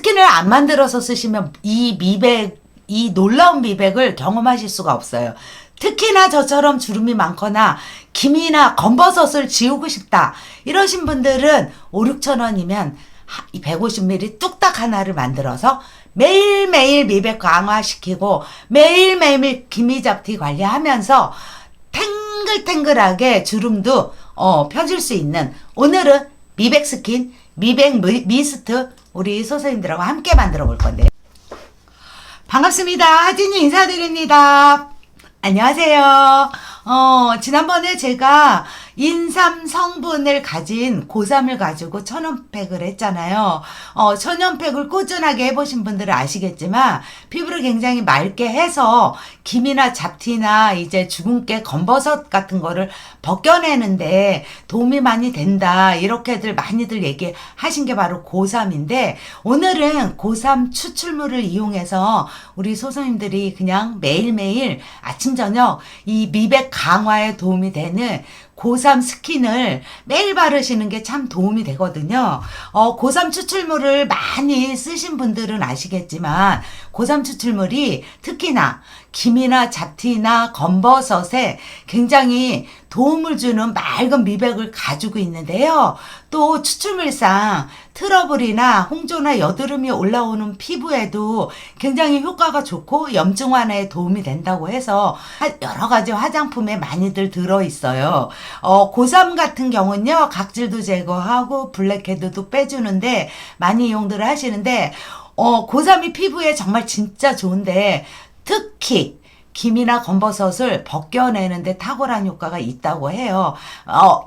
스킨을 안 만들어서 쓰시면 이 놀라운 미백을 경험하실 수가 없어요. 특히나 저처럼 주름이 많거나 기미나 검버섯을 지우고 싶다 이러신 분들은 5,000~6,000원이면 150ml 뚝딱 하나를 만들어서 매일매일 미백 강화시키고 매일매일 기미 잡티 관리하면서 탱글탱글하게 주름도 펴질 수 있는, 오늘은 미백 스킨, 미백 미스트 우리 선생님들하고 함께 만들어 볼 건데요. 반갑습니다. 하진이 인사드립니다. 안녕하세요. 지난번에 제가 인삼 성분을 가진 고삼을 가지고 천연팩을 했잖아요. 천연팩을 꾸준하게 해보신 분들은 아시겠지만 피부를 굉장히 맑게 해서 기미나 잡티나 이제 주근깨, 검버섯 같은 거를 벗겨내는데 도움이 많이 된다, 이렇게들 많이들 얘기하신 게 바로 고삼인데, 오늘은 고삼 추출물을 이용해서 우리 소선님들이 그냥 매일매일 아침 저녁 이 미백 강화에 도움이 되는 고삼 스킨을 매일 바르시는 게 참 도움이 되거든요. 고삼 추출물을 많이 쓰신 분들은 아시겠지만 고삼 추출물이 특히나 기미나 잡티나 검버섯에 굉장히 도움을 주는 맑은 미백을 가지고 있는데요. 또 추출물상 트러블이나 홍조나 여드름이 올라오는 피부에도 굉장히 효과가 좋고 염증 완화에 도움이 된다고 해서 여러 가지 화장품에 많이들 들어있어요. 고삼 같은 경우는요, 각질도 제거하고 블랙헤드도 빼주는데 많이 이용들을 하시는데, 고삼이 피부에 정말 진짜 좋은데 특히 기미나 검버섯을 벗겨내는데 탁월한 효과가 있다고 해요.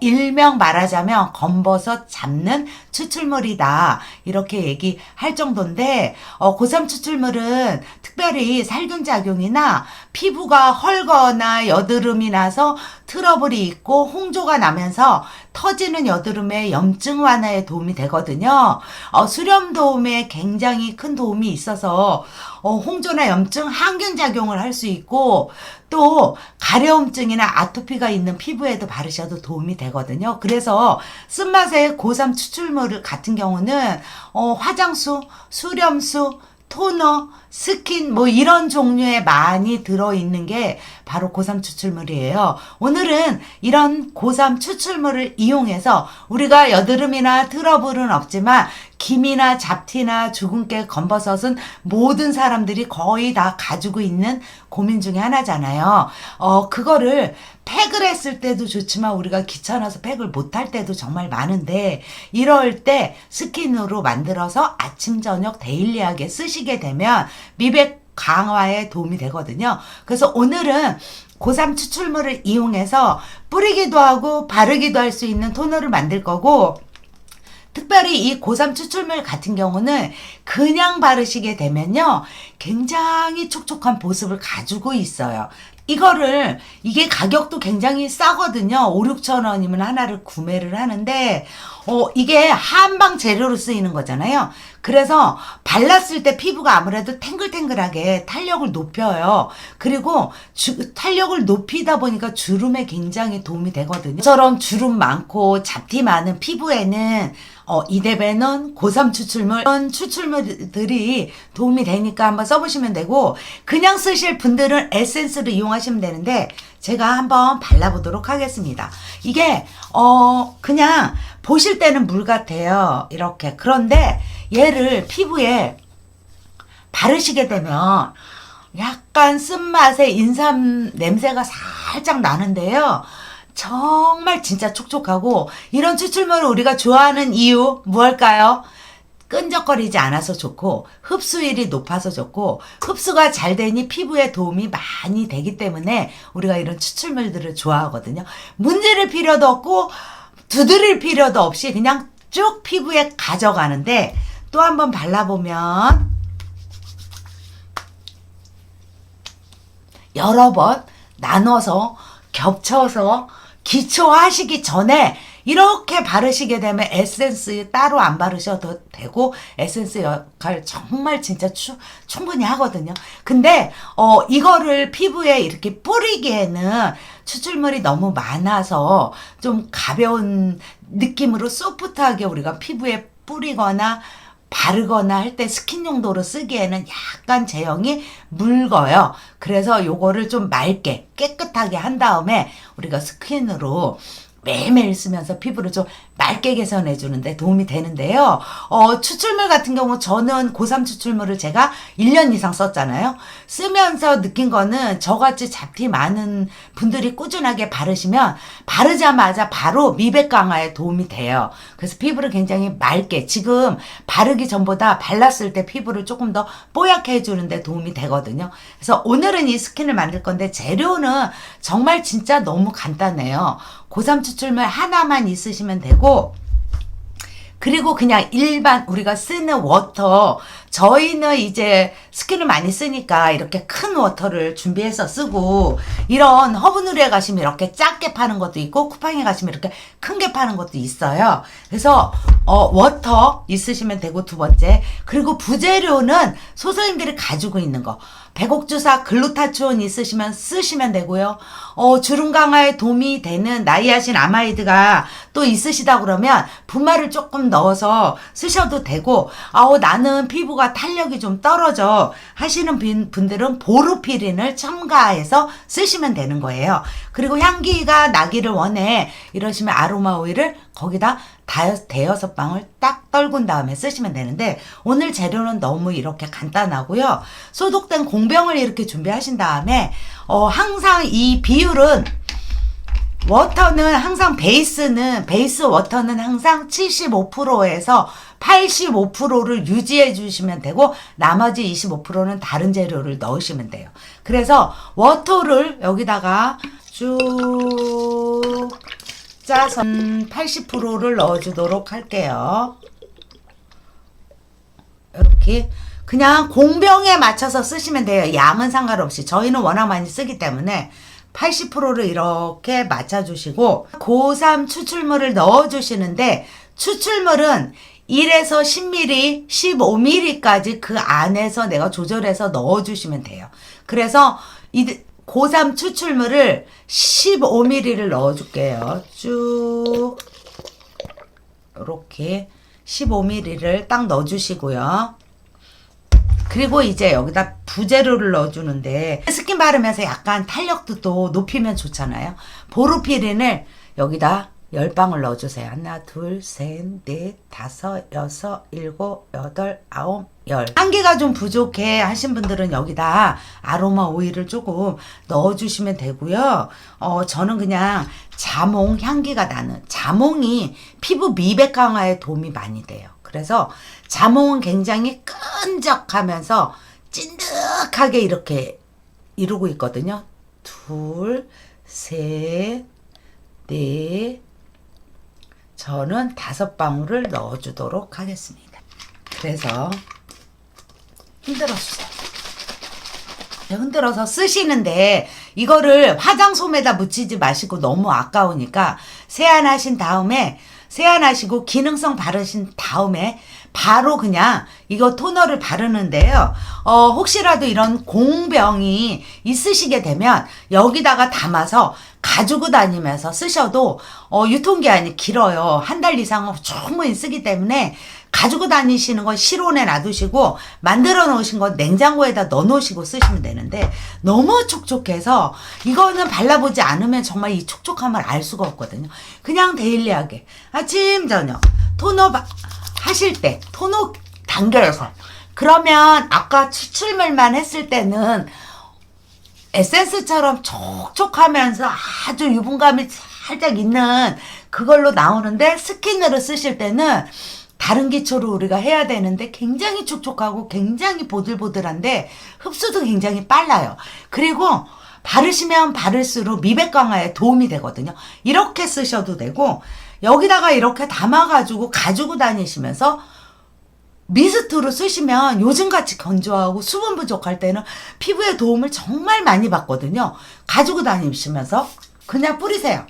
일명 말하자면 검버섯 잡는 추출물이다, 이렇게 얘기할 정도인데, 고삼 추출물은 특별히 살균 작용이나 피부가 헐거나 여드름이 나서 트러블이 있고 홍조가 나면서 터지는 여드름의 염증 완화에 도움이 되거든요. 수렴 도움에 굉장히 큰 도움이 있어서 홍조나 염증 항균 작용을 할 수 있고, 또 가려움증이나 아토피가 있는 피부에도 바르셔도 도움이 되거든요. 그래서 쓴맛의 고삼 추출물 같은 경우는 화장수, 수렴수, 토너, 스킨 뭐 이런 종류에 많이 들어있는 게 바로 고삼 추출물이에요. 오늘은 이런 고삼 추출물을 이용해서 우리가 여드름이나 트러블은 없지만 기미나 잡티나 주근깨, 검버섯은 모든 사람들이 거의 다 가지고 있는 고민 중에 하나잖아요. 그거를 팩을 했을 때도 좋지만 우리가 귀찮아서 팩을 못할 때도 정말 많은데, 이럴 때 스킨으로 만들어서 아침 저녁 데일리하게 쓰시게 되면 미백 강화에 도움이 되거든요. 그래서 오늘은 고삼 추출물을 이용해서 뿌리기도 하고 바르기도 할 수 있는 토너를 만들 거고, 특별히 이 고삼 추출물 같은 경우는 그냥 바르시게 되면요, 굉장히 촉촉한 보습을 가지고 있어요. 이게 가격도 굉장히 싸거든요. 5,000~6,000원이면 하나를 구매를 하는데, 이게 한방 재료로 쓰이는 거잖아요. 그래서 발랐을 때 피부가 아무래도 탱글탱글하게 탄력을 높여요. 그리고 탄력을 높이다 보니까 주름에 굉장히 도움이 되거든요. 저처럼 주름 많고 잡티 많은 피부에는 이데베논, 고삼 추출물, 이런 추출물들이 도움이 되니까 한번 써보시면 되고, 그냥 쓰실 분들은 에센스를 이용하시면 되는데 제가 한번 발라보도록 하겠습니다. 이게 그냥 보실 때는 물 같아요, 이렇게. 그런데 얘를 피부에 바르시게 되면 약간 쓴맛의 인삼 냄새가 살짝 나는데요, 정말 진짜 촉촉하고, 이런 추출물을 우리가 좋아하는 이유 무엇일까요? 끈적거리지 않아서 좋고, 흡수율이 높아서 좋고, 흡수가 잘 되니 피부에 도움이 많이 되기 때문에 우리가 이런 추출물들을 좋아하거든요. 문지를 필요도 없고 두드릴 필요도 없이 그냥 쭉 피부에 가져가는데, 또 한번 발라보면 여러 번 나눠서 겹쳐서 기초하시기 전에 이렇게 바르시게 되면 에센스 따로 안 바르셔도 되고, 에센스 역할 정말 진짜 충분히 하거든요. 근데 이거를 피부에 이렇게 뿌리기에는 추출물이 너무 많아서 좀 가벼운 느낌으로 소프트하게 우리가 피부에 뿌리거나 바르거나 할 때 스킨 용도로 쓰기에는 약간 제형이 묽어요. 그래서 요거를 좀 맑게 깨끗하게 한 다음에 우리가 스킨으로 매일매일 쓰면서 피부를 좀 맑게 개선해 주는데 도움이 되는데요. 추출물 같은 경우 저는 고3 추출물을 제가 1년 이상 썼잖아요. 쓰면서 느낀 거는 저같이 잡티 많은 분들이 꾸준하게 바르시면 바르자마자 바로 미백 강화에 도움이 돼요. 그래서 피부를 굉장히 맑게 지금 바르기 전보다 발랐을 때 피부를 조금 더 뽀얗게 해주는데 도움이 되거든요. 그래서 오늘은 이 스킨을 만들 건데 재료는 정말 진짜 너무 간단해요. 고3 추출물 하나만 있으시면 되고, 그리고 그냥 일반 우리가 쓰는 워터, 저희는 이제 스킨을 많이 쓰니까 이렇게 큰 워터를 준비해서 쓰고, 이런 허브누리에 가시면 이렇게 작게 파는 것도 있고 쿠팡에 가시면 이렇게 큰 게 파는 것도 있어요. 그래서 워터 있으시면 되고, 두 번째, 그리고 부재료는 소소님들이 가지고 있는 거, 백옥주사 글루타치온 있으시면 쓰시면 되고요. 주름 강화에 도움이 되는 나이아신 아마이드가 또 있으시다 그러면 분말을 조금 넣어서 쓰셔도 되고, 나는 피부가 탄력이 좀 떨어져 하시는 분들은 보르피린을 첨가해서 쓰시면 되는 거예요. 그리고 향기가 나기를 원해 이러시면 아로마 오일을 거기다 대여섯 방울 딱 떨군 다음에 쓰시면 되는데, 오늘 재료는 너무 이렇게 간단하고요. 소독된 공병을 이렇게 준비하신 다음에 항상 이 비율은 워터는 항상 베이스 워터는 항상 75%에서 85%를 유지해 주시면 되고, 나머지 25%는 다른 재료를 넣으시면 돼요. 그래서 워터를 여기다가 쭉 짜서 80%를 넣어주도록 할게요. 이렇게 그냥 공병에 맞춰서 쓰시면 돼요. 양은 상관없이. 저희는 워낙 많이 쓰기 때문에 80%를 이렇게 맞춰주시고, 고3 추출물을 넣어주시는데, 추출물은 1에서 10ml, 15ml까지 그 안에서 내가 조절해서 넣어주시면 돼요. 그래서 고3 추출물을 15ml를 넣어줄게요. 쭉 이렇게 15ml를 딱 넣어주시고요. 그리고 이제 여기다 부재료를 넣어주는데, 스킨 바르면서 약간 탄력도 또 높이면 좋잖아요. 보르피린을 여기다 10방울 넣어주세요. 하나, 둘, 셋, 넷, 다섯, 여섯, 일곱, 여덟, 아홉, 열. 향기가 좀 부족해 하신 분들은 여기다 아로마 오일을 조금 넣어주시면 되고요. 저는 그냥 자몽 향기가 나는, 자몽이 피부 미백 강화에 도움이 많이 돼요. 그래서 자몽은 굉장히 끈적하면서 찐득하게 이렇게 이루고 있거든요. 둘, 셋, 넷, 저는 5방울을 넣어주도록 하겠습니다. 그래서 흔들어 주세요. 흔들어서 쓰시는데, 이거를 화장솜에다 묻히지 마시고 너무 아까우니까 세안하시고 기능성 바르신 다음에 바로 그냥 이거 토너를 바르는데요. 혹시라도 이런 공병이 있으시게 되면 여기다가 담아서 가지고 다니면서 쓰셔도 유통기한이 길어요. 한 달 이상은 충분히 쓰기 때문에 가지고 다니시는 건 실온에 놔두시고, 만들어 놓으신 건 냉장고에다 넣어 놓으시고 쓰시면 되는데, 너무 촉촉해서 이거는 발라보지 않으면 정말 이 촉촉함을 알 수가 없거든요. 그냥 데일리하게 아침 저녁 토너 하실 때 토너 당겨서, 그러면 아까 추출물만 했을 때는 에센스처럼 촉촉하면서 아주 유분감이 살짝 있는 그걸로 나오는데, 스킨으로 쓰실 때는 다른 기초로 우리가 해야 되는데 굉장히 촉촉하고 굉장히 보들보들한데 흡수도 굉장히 빨라요. 그리고 바르시면 바를수록 미백 강화에 도움이 되거든요. 이렇게 쓰셔도 되고, 여기다가 이렇게 담아가지고 가지고 다니시면서 미스트로 쓰시면 요즘같이 건조하고 수분 부족할 때는 피부에 도움을 정말 많이 받거든요. 가지고 다니시면서 그냥 뿌리세요.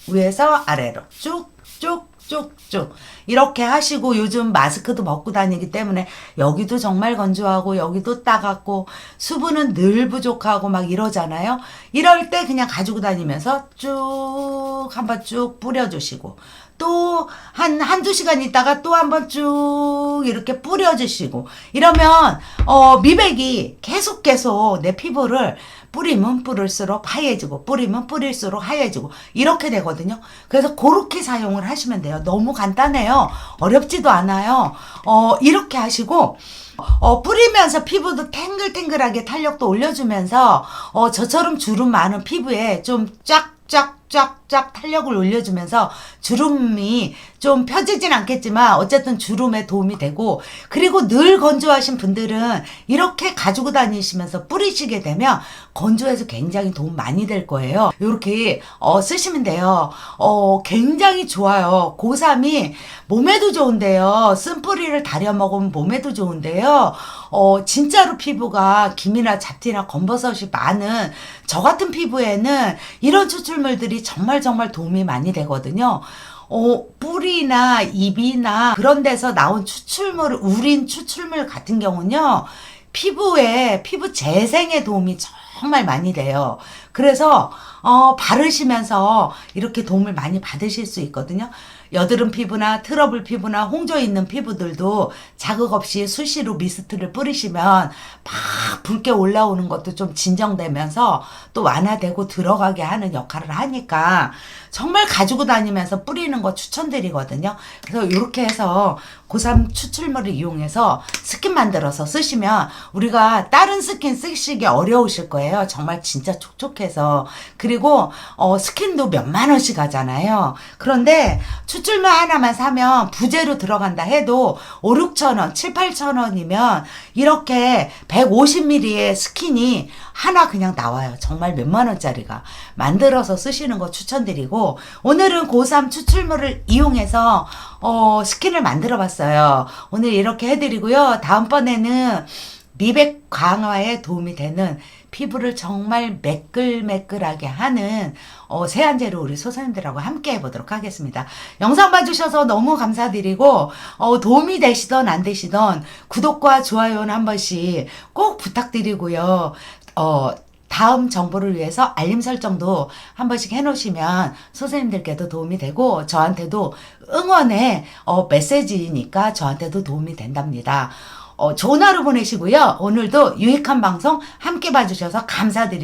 위에서 아래로 쭉쭉쭉쭉 이렇게 하시고, 요즘 마스크도 벗고 다니기 때문에 여기도 정말 건조하고 여기도 따갑고 수분은 늘 부족하고 막 이러잖아요. 이럴 때 그냥 가지고 다니면서 쭉 한번 쭉 뿌려주시고, 또 한두 시간 있다가 또 한번 쭉 이렇게 뿌려주시고 이러면 미백이 계속 내 피부를 뿌리면 뿌릴수록 하얘지고 뿌리면 뿌릴수록 하얘지고 이렇게 되거든요. 그래서 그렇게 사용을 하시면 돼요. 너무 간단해요. 어렵지도 않아요. 이렇게 하시고 뿌리면서 피부도 탱글탱글하게 탄력도 올려주면서 저처럼 주름 많은 피부에 좀 쫙쫙 탄력을 올려주면서 주름이 좀 펴지진 않겠지만 어쨌든 주름에 도움이 되고, 그리고 늘 건조하신 분들은 이렇게 가지고 다니시면서 뿌리시게 되면 건조해서 굉장히 도움 많이 될 거예요. 이렇게 쓰시면 돼요. 굉장히 좋아요. 고3이 몸에도 좋은데요. 쓴뿌리를 다려 먹으면 몸에도 좋은데요. 진짜로 피부가 김이나 잡티나 검버섯이 많은 저 같은 피부에는 이런 추출물들이 정말 도움이 많이 되거든요. 뿌리나 입이나 그런 데서 나온 추출물, 우린 추출물 같은 경우는요, 피부 재생에 도움이 정말 많이 돼요. 그래서 바르시면서 이렇게 도움을 많이 받으실 수 있거든요. 여드름 피부나 트러블 피부나 홍조 있는 피부들도 자극 없이 수시로 미스트를 뿌리시면 막 붉게 올라오는 것도 좀 진정되면서 또 완화되고 들어가게 하는 역할을 하니까 정말 가지고 다니면서 뿌리는 거 추천드리거든요. 그래서 이렇게 해서 고3 추출물을 이용해서 스킨 만들어서 쓰시면 우리가 다른 스킨 쓰시기 어려우실 거예요. 정말 진짜 촉촉해서. 그리고 스킨도 몇만 원씩 하잖아요. 그런데 추출물 하나만 사면 부재로 들어간다 해도 5, 6천 원, 7, 8천 원이면 이렇게 150ml의 스킨이 하나 그냥 나와요. 정말 몇만 원짜리가. 만들어서 쓰시는 거 추천드리고, 오늘은 고3 추출물을 이용해서 스킨을 만들어 봤어요. 오늘 이렇게 해드리고요. 다음번에는 미백 강화에 도움이 되는 피부를 정말 매끌매끌하게 하는 세안제로 우리 소사님들하고 함께 해보도록 하겠습니다. 영상 봐주셔서 너무 감사드리고 도움이 되시던 안 되시던 구독과 좋아요는 한 번씩 꼭 부탁드리고요. 다음 정보를 위해서 알림 설정도 한 번씩 해놓으시면 선생님들께도 도움이 되고 저한테도 응원의 메시지니까 저한테도 도움이 된답니다. 좋은 하루 보내시고요. 오늘도 유익한 방송 함께 봐주셔서 감사드립니다.